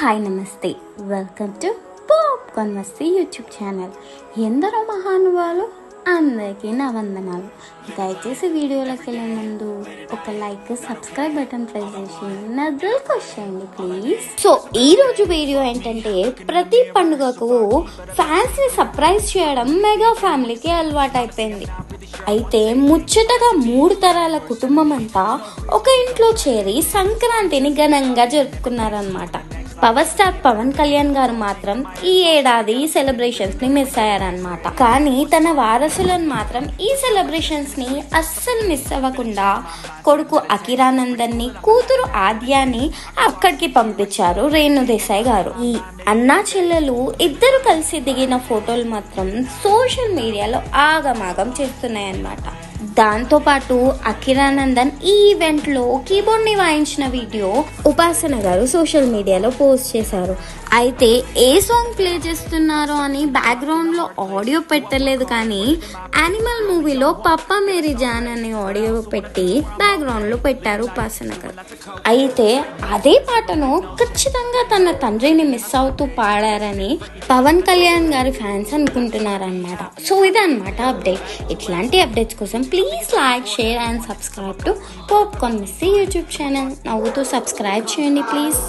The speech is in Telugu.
హాయ్ నమస్తే, welcome to popcorn Masti YouTube channel. ఎందరో మహానుభావులు అందరికీ నా వందనాలు. దయచేసి వీడియోలోకి వెళ్ళే ముందు ఒక లైక్, సబ్స్క్రైబ్ బటన్ ప్రెస్ చేసి నదులకు వచ్చేయండి ప్లీజ్. సో ఈ రోజు వీడియో ఏంటంటే, ప్రతి పండుగకు ఫ్యాన్స్ ని సర్ప్రైజ్ చేయడం మెగా ఫ్యామిలీకి అలవాటు అయిపోయింది. అయితే ముచ్చటగా 3 తరాల కుటుంబం అంతా ఒక ఇంట్లో చేరి సంక్రాంతిని ఘనంగా జరుపుకున్నారన్నమాట. పవర్ స్టార్ పవన్ కళ్యాణ్ గారు మాత్రం ఈ ఏడాది సెలబ్రేషన్స్ ని మిస్ అయ్యారన్నమాట. కానీ తన వారసులను మాత్రం ఈ సెలబ్రేషన్స్ ని అస్సలు మిస్ అవ్వకుండా కొడుకు అఖిరానందన్ ని, కూతురు ఆద్యాని అక్కడికి పంపించారు రేణు దేశాయ్ గారు. ఈ అన్నా చెల్లెలు ఇద్దరు కలిసి దిగిన ఫోటోలు మాత్రం సోషల్ మీడియాలో ఆగమాగం చేస్తున్నాయన్నమాట. దాంతో పాటు అఖిరానందన్ ఈ ఈవెంట్ లో కీబోర్డ్ ని వాయించిన వీడియో ఉపాసన గారు సోషల్ మీడియాలో పోస్ట్ చేశారు. అయితే ఏ సాంగ్ ప్లే చేస్తున్నారో అని బ్యాక్గ్రౌండ్ లో ఆడియో పెట్టలేదు, కానీ యానిమల్ మూవీలో పప్పా మేరీ జాన్ అనే ఆడియో పెట్టి బ్యాక్గ్రౌండ్ లో పెట్టారు ఉపాసన గారు. అయితే అదే పాటను ఖచ్చితంగా తన తండ్రిని మిస్ అవుతూ పాడారని పవన్ కళ్యాణ్ గారి ఫ్యాన్స్ అనుకుంటున్నారన్నమాట. సో ఇదన్నమాట అప్డేట్. ఇట్లాంటి అప్డేట్స్ కోసం please like, share and subscribe to popcorn Masti YouTube channel. నవ్వుతూ సబ్స్క్రైబ్ చేయండి ప్లీజ్.